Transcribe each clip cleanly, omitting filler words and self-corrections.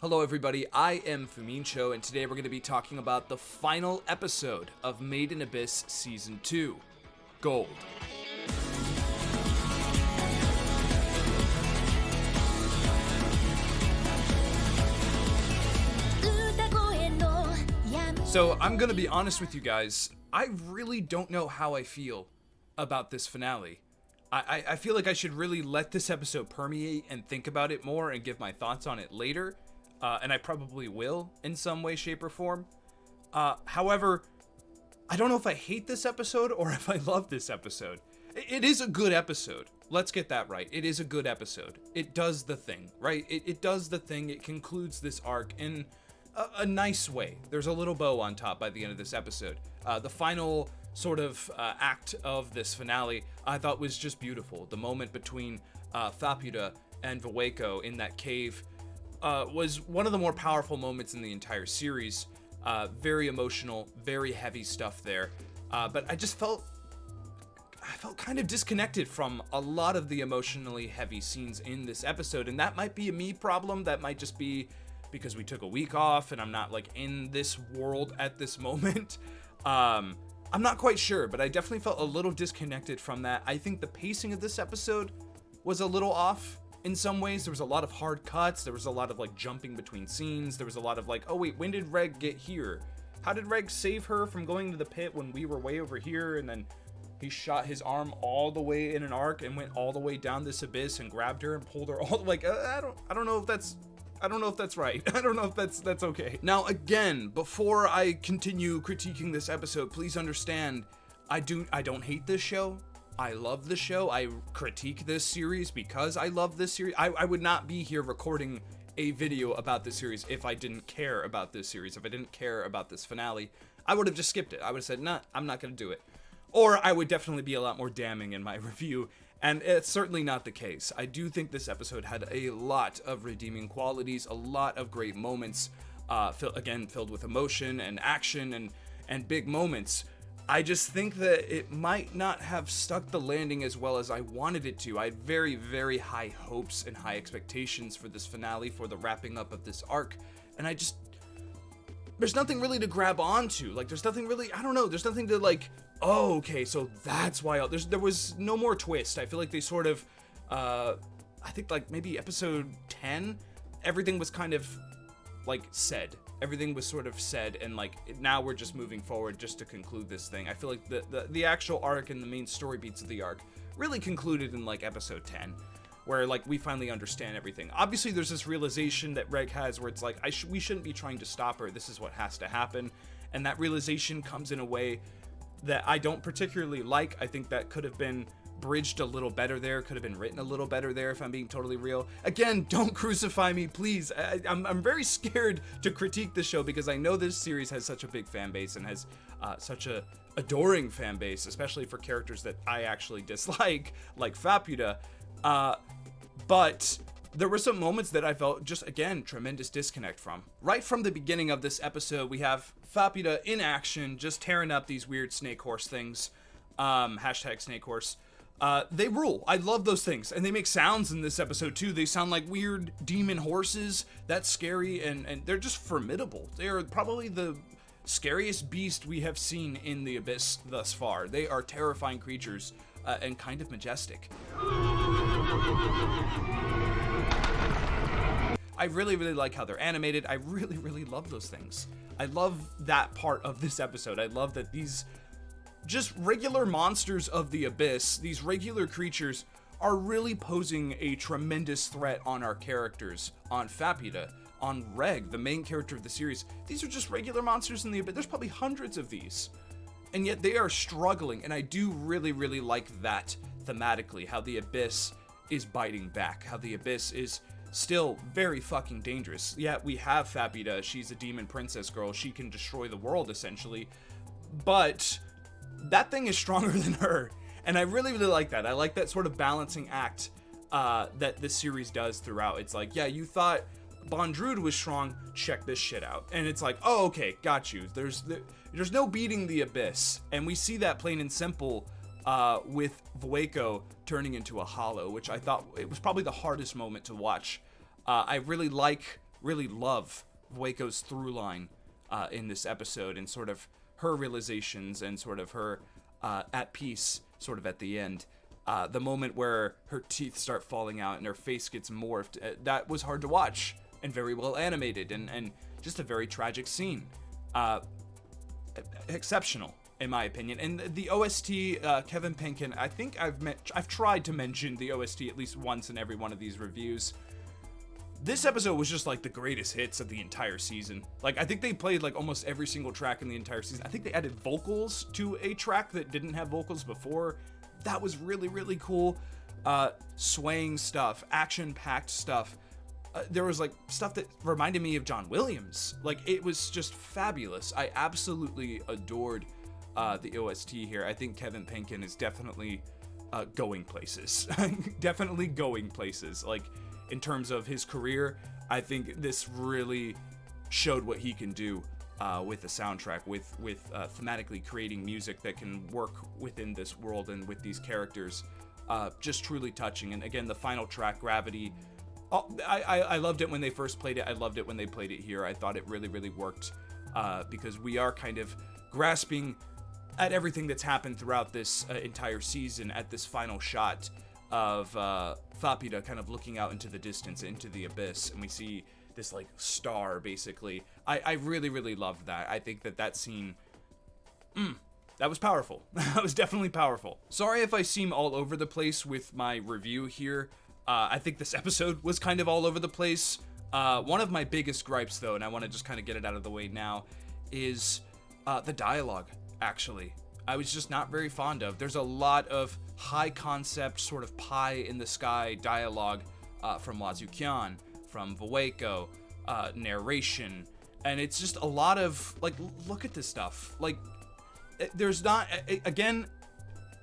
Hello everybody, I am Fumincho, and today we're going to be talking about the final episode of Made in Abyss Season 2, Gold. So I'm going to be honest with you guys, I really don't know how I feel about this finale. I feel like I should really let this episode permeate and think about it more and give my thoughts on it later. And I probably will in some way, shape, or form. However, I don't know if I hate this episode or if I love this episode. It is a good episode. Let's get that right. It is a good episode. It does the thing, right? It does the thing. It concludes this arc in a nice way. There's a little bow on top by the end of this episode. The final sort of act of this finale I thought was just beautiful. The moment between Faputa and Vueko in that cave was one of the more powerful moments in the entire series. Very emotional, very heavy stuff there. But I felt kind of disconnected from a lot of the emotionally heavy scenes in this episode, and that might be a me problem. That might just be because we took a week off and I'm not like in this world at this moment. I'm not quite sure, but I definitely felt a little disconnected from that. I think the pacing of this episode was a little off. In some ways, there was a lot of hard cuts. There was a lot of like jumping between scenes. There was a lot of like, oh wait, when did Reg get here? How did Reg save her from going to the pit when we were way over here? And then he shot his arm all the way in an arc and went all the way down this abyss and grabbed her and pulled her all like, I don't know if that's right. I don't know if that's okay. Now again, before I continue critiquing this episode, please understand, I don't hate this show. I love the show. I critique this series because I love this series. I would not be here recording a video about this series if I didn't care about this series. If I didn't care about this finale, I would have just skipped it. I would have said, nah, I'm not going to do it. Or I would definitely be a lot more damning in my review. And it's certainly not the case. I do think this episode had a lot of redeeming qualities, a lot of great moments, filled with emotion and action and big moments. I just think that it might not have stuck the landing as well as I wanted it to. I had very, very high hopes and high expectations for this finale, for the wrapping up of this arc, and there's nothing really to grab onto. Like, there's nothing really, I don't know, there's nothing to like, oh, okay, so that's why, there was no more twist. I feel like they sort of, I think like maybe episode 10, everything was kind of like said. Everything was sort of said, and like now we're just moving forward just to conclude this thing. I feel like the actual arc and the main story beats of the arc really concluded in like episode 10, where like we finally understand everything. Obviously there's this realization that Reg has where it's like we shouldn't be trying to stop her. This is what has to happen, and that realization comes in a way that I don't particularly like. I think that could have been bridged a little better there, could have been written a little better there, if I'm being totally real. Again, don't crucify me, please. I'm very scared to critique the show because I know this series has such a big fan base and has such a adoring fan base, especially for characters that I actually dislike, like Faputa. But there were some moments that I felt just, again, tremendous disconnect from. Right from the beginning of this episode, we have Faputa in action, just tearing up these weird snake horse things. Hashtag snake horse. They rule. I love those things. And they make sounds in this episode too. They sound like weird demon horses. That's scary, and they're just formidable. They are probably the scariest beast we have seen in the Abyss thus far. They are terrifying creatures, and kind of majestic. I really, really like how they're animated. I really, really love those things. I love that part of this episode. I love that these just regular monsters of the Abyss, these regular creatures, are really posing a tremendous threat on our characters, on Faputa, on Reg, the main character of the series. These are just regular monsters in the Abyss. There's probably hundreds of these, and yet they are struggling, and I do really, really like that thematically, how the Abyss is biting back, how the Abyss is still very fucking dangerous. Yeah, we have Faputa, she's a demon princess girl, she can destroy the world essentially, but that thing is stronger than her, and I really, really like that. I like that sort of balancing act that this series does throughout. It's like, yeah, you thought Bondrewd was strong, check this shit out. And it's like, oh, okay, got you. There's no beating the Abyss, and we see that plain and simple with Vueko turning into a hollow, which I thought it was probably the hardest moment to watch. I really like really love Vueko's through line in this episode, and sort of her realizations and sort of her at peace sort of at the end. The moment where her teeth start falling out and her face gets morphed, that was hard to watch and very well animated, and just a very tragic scene. Exceptional, in my opinion. And the OST, Kevin Penkin, I think I've tried to mention the OST at least once in every one of these reviews. This episode was just like the greatest hits of the entire season. Like, I think they played like almost every single track in the entire season. I think they added vocals to a track that didn't have vocals before. That was really, really cool. Swaying stuff, action-packed stuff. There was like stuff that reminded me of John Williams. Like, it was just fabulous. I absolutely adored the OST here. I think Kevin Penkin is definitely going places. Definitely going places. Like, in terms of his career, I think this really showed what he can do with the soundtrack, with thematically creating music that can work within this world and with these characters. Just truly touching. And again, the final track, Gravity, I loved it when they first played it. I loved it when they played it here. I thought it really, really worked because we are kind of grasping at everything that's happened throughout this entire season at this final shot of Thapida kind of looking out into the distance, into the abyss, and we see this like star basically. I really, really loved that. I think that scene, that was powerful. That was definitely powerful. Sorry if I seem all over the place with my review here. I think this episode was kind of all over the place. One of my biggest gripes though, and I want to just kind of get it out of the way now, is the dialogue, actually. I was just not very fond of. There's a lot of high concept, sort of pie in the sky dialogue from Wazukyan, from Vueko, narration, and it's just a lot of like, look at this stuff. Like, there's not, again,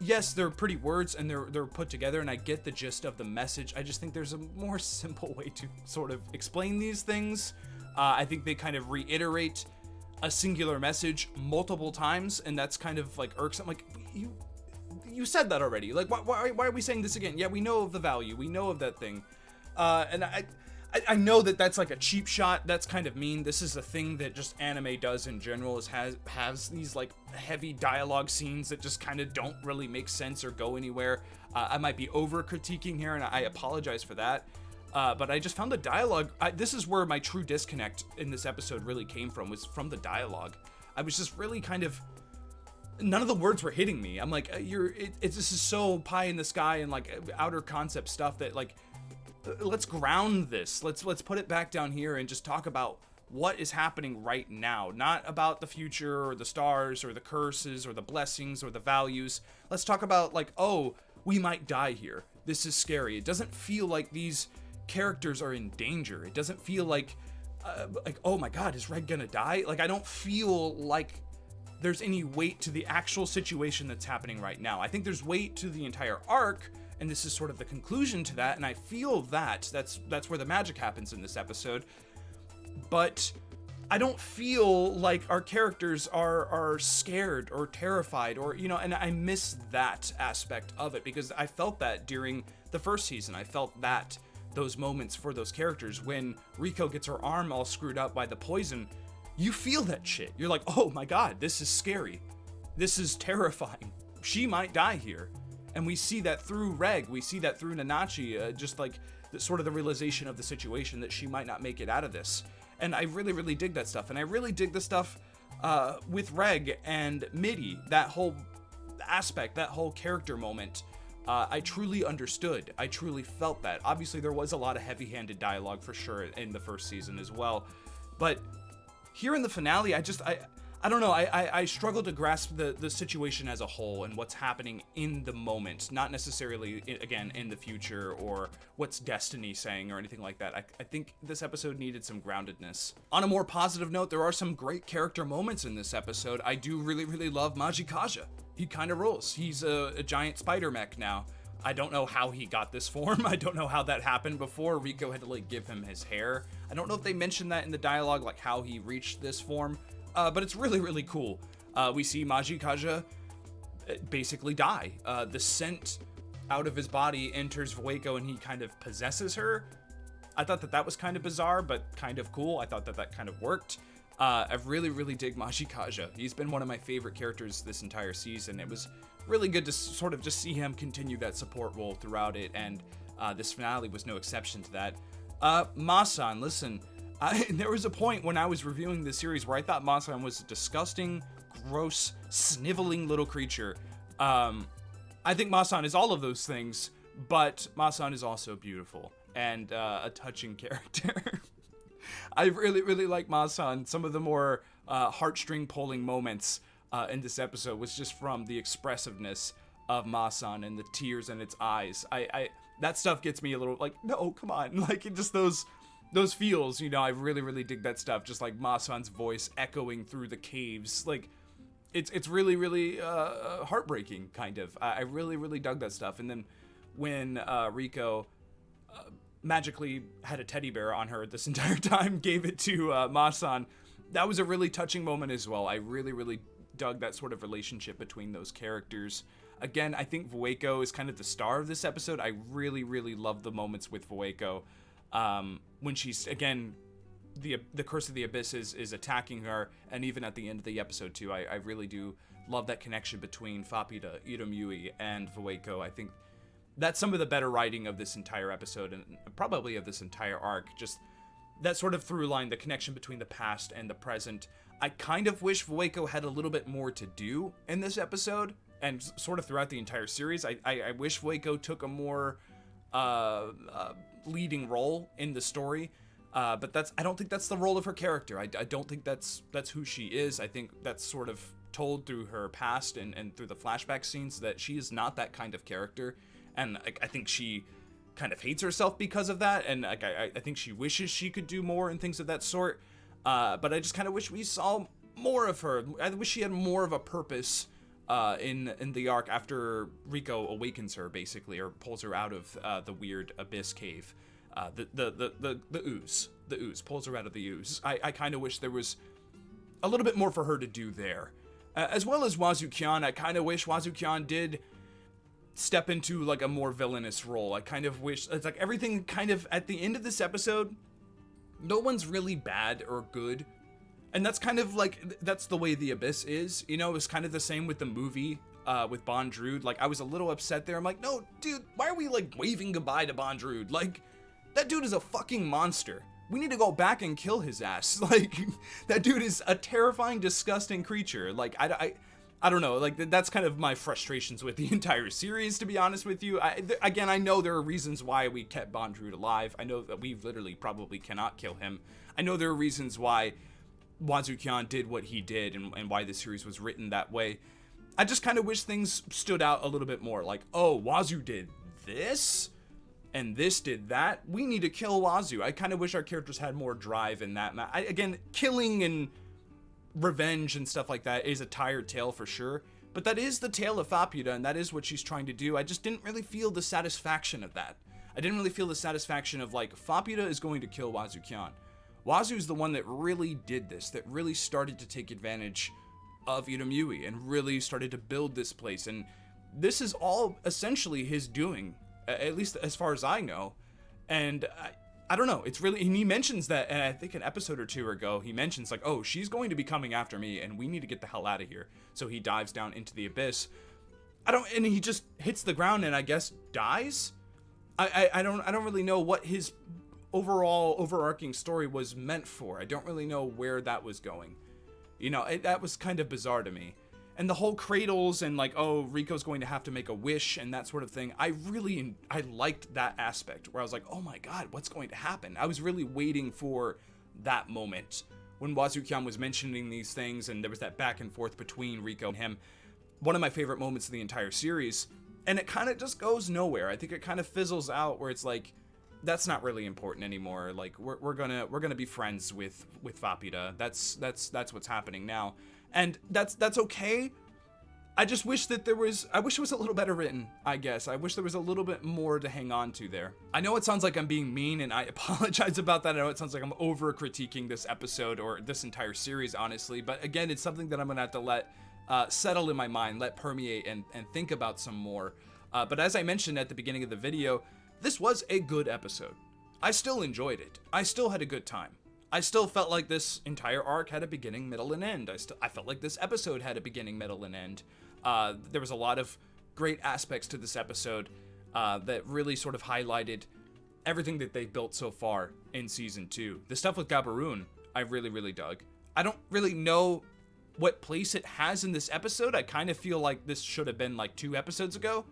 yes, they're pretty words and they're put together, and I get the gist of the message. I just think there's a more simple way to sort of explain these things. I think they kind of reiterate a singular message multiple times, and that's kind of like irksome. Like, you said that already. Like, why are we saying this again? Yeah, we know of the value. We know of that thing. And I know that that's like a cheap shot. That's kind of mean. This is a thing that just anime does in general, is has these like heavy dialogue scenes that just kind of don't really make sense or go anywhere. I might be over critiquing here, and I apologize for that. But I just found the dialogue, this is where my true disconnect in this episode really came from, was from the dialogue. I was just really kind of, none of the words were hitting me. I'm like, this is so pie in the sky and like outer concept stuff that like, let's ground this. Let's put it back down here and just talk about what is happening right now. Not about the future or the stars or the curses or the blessings or the values. Let's talk about like, oh, we might die here. This is scary. It doesn't feel like these characters are in danger. It doesn't feel like oh my god, is Red gonna die? Like, I don't feel like there's any weight to the actual situation that's happening right now. I think there's weight to the entire arc, and this is sort of the conclusion to that, and I feel that that's where the magic happens in this episode. But I don't feel like our characters are scared or terrified, or, you know, and I miss that aspect of it, because I felt that during the first season. I felt that those moments for those characters when Riko gets her arm all screwed up by the poison. You feel that shit. You're like, oh my god, this is scary. This is terrifying. She might die here. And we see that through Reg. We see that through Nanachi, just like sort of the realization of the situation that she might not make it out of this. And I really, really dig that stuff. And I really dig the stuff with Reg and Midi, that whole aspect, that whole character moment. I truly understood. I truly felt that. Obviously, there was a lot of heavy-handed dialogue for sure in the first season as well. But here in the finale, I don't know. I struggle to grasp the situation as a whole and what's happening in the moment, not necessarily, again, in the future or what's destiny saying or anything like that. I think this episode needed some groundedness. On a more positive note, there are some great character moments in this episode. I do really, really love Majikaja. He kind of rules. He's a giant spider mech now. I don't know how he got this form. I don't know how that happened before. Riko had to like give him his hair. I don't know if they mentioned that in the dialogue, like how he reached this form. But it's really, really cool. We see Majikaja basically die. The scent out of his body enters Vueko and he kind of possesses her. I thought that was kind of bizarre, but kind of cool. I thought that kind of worked. I really dig Majikaja. He's been one of my favorite characters this entire season. It was really good to sort of just see him continue that support role throughout it, and this finale was no exception to that. Masan, listen, there was a point when I was reviewing this series where I thought Masan was a disgusting, gross, sniveling little creature. I think Masan is all of those things, but Masan is also beautiful and a touching character. I really like Masan. Some of the more heartstring pulling moments in this episode was just from the expressiveness of Masan and the tears in its eyes. I that stuff gets me a little like, no, come on, like it just those feels, I really dig that stuff. Just like Masan's voice echoing through the caves, like it's really heartbreaking, kind of. I really dug that stuff. And then when Riko magically had a teddy bear on her this entire time, gave it to Masan, that was a really touching moment as well. I really dug that sort of relationship between those characters. Again, I think Vueko is kind of the star of this episode. I really love the moments with Vueko. When she's, again, the Curse of the Abyss is attacking her, and even at the end of the episode too, I really do love that connection between Fapida, Irumyui, and Vueko. I think that's some of the better writing of this entire episode, and probably of this entire arc. Just that sort of through line, the connection between the past and the present. I kind of wish Vueko had a little bit more to do in this episode, and sort of throughout the entire series. I wish Vueko took a more leading role in the story, but I don't think that's the role of her character. I don't think that's who she is. I think that's sort of told through her past and through the flashback scenes that she is not that kind of character, and I think she kind of hates herself because of that, and I think she wishes she could do more and things of that sort, but I just kind of wish we saw more of her. I wish she had more of a purpose in the arc after Riko awakens her, basically, or pulls her out of the weird abyss cave. The ooze pulls her out of the ooze. I kind of wish there was a little bit more for her to do there. As well as Wazukyan, I kind of wish Wazukyan did step into like a more villainous role. I kind of wish, it's like everything kind of at the end of this episode, no one's really bad or good. And that's kind of like, that's the way the Abyss is, it's kind of the same with the movie, with Bondrewd. Like, I was a little upset there. I'm like, no, dude, why are we like waving goodbye to Bondrewd? Like, that dude is a fucking monster. We need to go back and kill his ass. Like, that dude is a terrifying, disgusting creature. Like, I don't know. Like, that's kind of my frustrations with the entire series, to be honest with you. Again, I know there are reasons why we kept Bondrewd alive. I know that we literally probably cannot kill him. I know there are reasons why Wazukyan did what he did and why the series was written that way. I just kind of wish things stood out a little bit more. Like, oh, Wazu did this? And this did that? We need to kill Wazu. I kind of wish our characters had more drive in that. Again, killing and revenge and stuff like that is a tired tale for sure. But that is the tale of Fapida, and that is what she's trying to do. I just didn't really feel the satisfaction of that. I didn't really feel the satisfaction of, like, Fapida is going to kill Wazukyan. Wazu's the one that really did this, that really started to take advantage of Irumyui and really started to build this place. And this is all essentially his doing, at least as far as I know. And I don't know, it's really, and he mentions that, and I think an episode or two ago, he mentions like, oh, she's going to be coming after me and we need to get the hell out of here. So he dives down into the abyss. And he just hits the ground and I guess dies? I don't really know what his overall overarching story was meant for. I don't really know where that was going. That was kind of bizarre to me. And the whole cradles and like, oh, Riko's going to have to make a wish and that sort of thing. I liked that aspect where I was like, oh my God, what's going to happen? I was really waiting for that moment when Wazukyan was mentioning these things and there was that back and forth between Riko and him. One of my favorite moments of the entire series. And it kind of just goes nowhere. I think it kind of fizzles out where it's like, that's not really important anymore. Like we're gonna be friends with Fapida. That's what's happening now. And that's okay. I just wish that I wish it was a little better written, I guess. I wish there was a little bit more to hang on to there. I know it sounds like I'm being mean and I apologize about that. I know it sounds like I'm over critiquing this episode or this entire series, honestly. But again, it's something that I'm gonna have to let settle in my mind, let permeate and think about some more. But as I mentioned at the beginning of the video, this was a good episode. I still enjoyed it. I still had a good time. I still felt like this entire arc had a beginning, middle, and end. I felt like this episode had a beginning, middle, and end. There was a lot of great aspects to this episode that really sort of highlighted everything that they've built so far in season 2. The stuff with Gabaroon, I really, really dug. I don't really know what place it has in this episode. I kind of feel like this should have been like 2 episodes ago,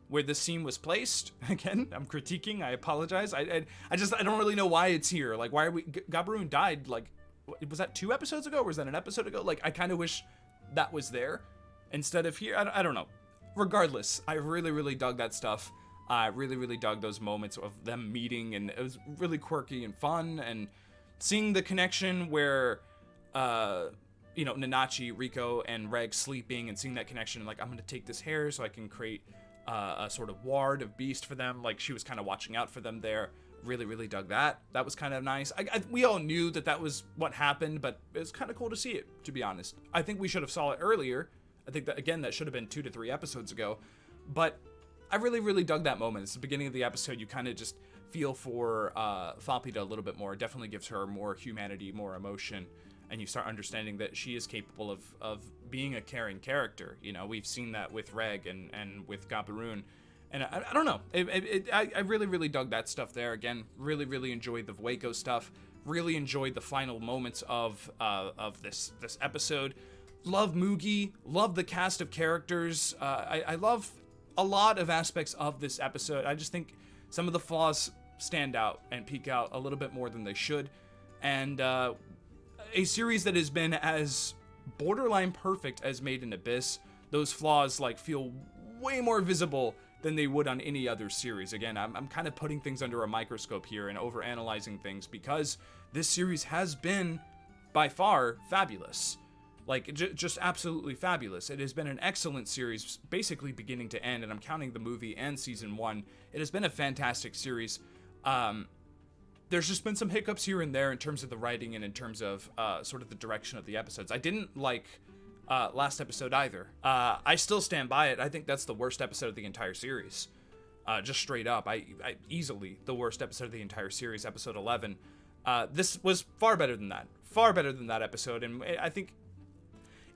where this scene was placed. Again, I'm critiquing, I apologize. I don't really know why it's here. Like, why are we, Gabaroon died, like, was that 2 episodes ago, or was that an episode ago? Like, I kind of wish that was there instead of here. I don't know. Regardless, I really, really dug that stuff. I really, really dug those moments of them meeting, and it was really quirky and fun, and seeing the connection where, you know, Nanachi, Riko, and Reg sleeping, and seeing that connection, like, I'm gonna take this hair so I can create a sort of ward of beast for them. Like, she was kind of watching out for them there. Really, really dug that. That was kind of nice. We all knew that was what happened, but it was kind of cool to see it, to be honest. I think we should have saw it earlier. I think that, again, that should have been 2 to 3 episodes ago, but I really, really dug that moment. It's the beginning of the episode. You kind of just feel for Falpita a little bit more. It definitely gives her more humanity, more emotion, and you start understanding that she is capable of being a caring character. You know, we've seen that with Reg and with Gabaroon, and I don't know. I really, really dug that stuff there. Again, really, really enjoyed the Waco stuff. Really enjoyed the final moments of this episode. Love Mugi. Love the cast of characters. I love a lot of aspects of this episode. I just think some of the flaws stand out and peek out a little bit more than they should. And a series that has been as borderline perfect as Made in Abyss, those flaws like feel way more visible than they would on any other series. Again, I'm kind of putting things under a microscope here and overanalyzing things, because this series has been by far fabulous. Like, just absolutely fabulous. It has been an excellent series, basically beginning to end, and I'm counting the movie and season 1. It has been a fantastic series. There's just been some hiccups here and there in terms of the writing and in terms of sort of the direction of the episodes. I didn't like last episode either. I still stand by it. I think that's the worst episode of the entire series. Just straight up. I easily the worst episode of the entire series, episode 11. This was far better than that. Far better than that episode, and I think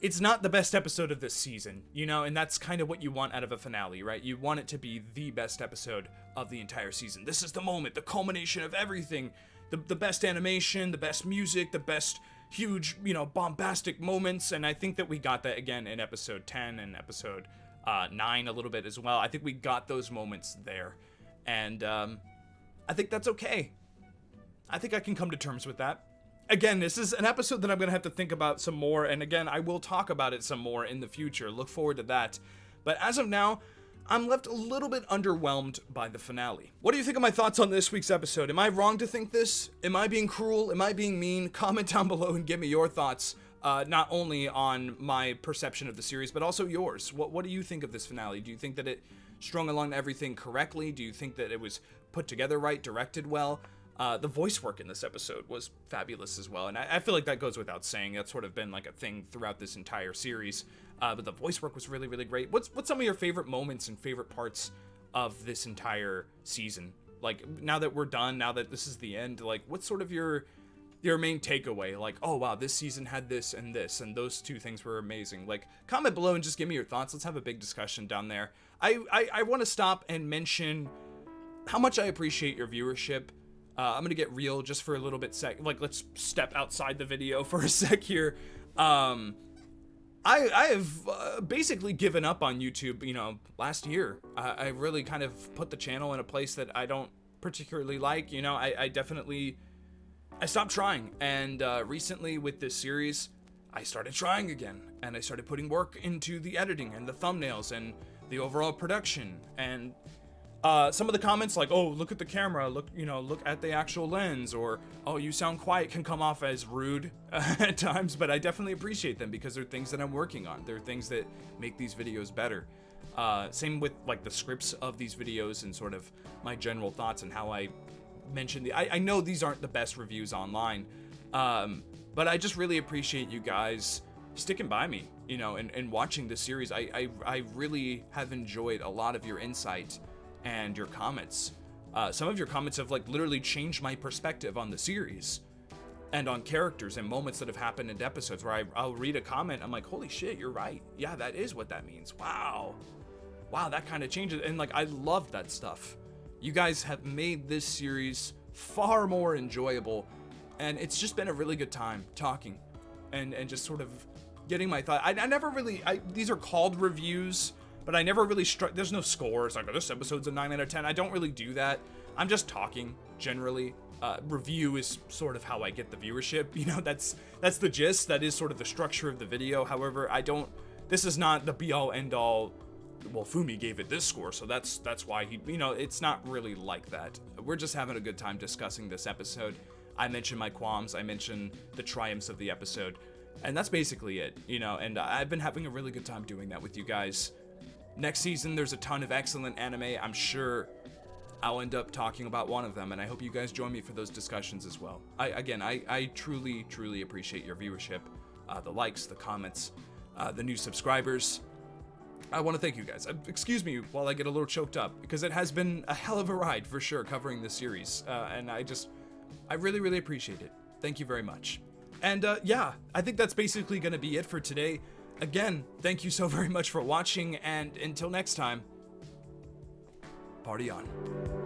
it's not the best episode of this season, you know, and that's kind of what you want out of a finale, right? You want it to be the best episode of the entire season. This is the moment, the culmination of everything. The best animation, the best music, the best huge, you know, bombastic moments, and I think that we got that again in episode 10 and episode 9 a little bit as well. I think we got those moments there, and I think that's okay. I think I can come to terms with that. Again, this is an episode that I'm going to have to think about some more, and again, I will talk about it some more in the future. Look forward to that. But as of now, I'm left a little bit underwhelmed by the finale. What do you think of my thoughts on this week's episode? Am I wrong to think this? Am I being cruel? Am I being mean? Comment down below and give me your thoughts, not only on my perception of the series, but also yours. What do you think of this finale? Do you think that it strung along everything correctly? Do you think that it was put together right, directed well? The voice work in this episode was fabulous as well, and I feel like that goes without saying. That's sort of been like a thing throughout this entire series, but the voice work was really, really great. What's some of your favorite moments and favorite parts of this entire season? Like, now that we're done, now that this is the end, like, what's sort of your main takeaway? Like, oh wow, this season had this, and those two things were amazing. Like, comment below and just give me your thoughts. Let's have a big discussion down there. I want to stop and mention how much I appreciate your viewership. I'm gonna get real just for a little bit like, let's step outside the video for a sec here. I have basically given up on YouTube, you know, last year. I really kind of put the channel in a place that I don't particularly like, you know. I stopped trying, and recently with this series, I started trying again, and I started putting work into the editing and the thumbnails and the overall production, and some of the comments like, oh, look at the camera, look at the actual lens, or, oh, you sound quiet, can come off as rude at times, but I definitely appreciate them because they're things that I'm working on. They're things that make these videos better. Same with like the scripts of these videos and sort of my general thoughts and how I mentioned I know these aren't the best reviews online, but I just really appreciate you guys sticking by me, you know, and watching this series. I really have enjoyed a lot of your insight and your comments. Some of your comments have like literally changed my perspective on the series and on characters and moments that have happened in episodes where I'll read a comment, I'm like, holy shit, you're right. Yeah, that is what that means. Wow, that kind of changes. And like, I love that stuff. You guys have made this series far more enjoyable, and it's just been a really good time talking and just sort of getting my thought. I never really, these are called reviews, but I never really there's no scores like, oh, this episode's a 9 out of 10. I don't really do that. I'm just talking generally. Review is sort of how I get the viewership. You know, that's the gist. That is sort of the structure of the video. However, this is not the be all end all. Well, Fumi gave it this score, so that's why he, you know, it's not really like that. We're just having a good time discussing this episode. I mentioned my qualms, I mentioned the triumphs of the episode, and that's basically it, you know, and I've been having a really good time doing that with you guys. Next season, there's a ton of excellent anime. I'm sure I'll end up talking about one of them, and I hope you guys join me for those discussions as well. I truly appreciate your viewership, the likes, the comments, the new subscribers. I want to thank you guys. Excuse me while I get a little choked up, because it has been a hell of a ride for sure covering this series, and I really appreciate it. Thank you very much. And yeah, I think that's basically going to be it for today. Again, thank you so very much for watching, and until next time, party on.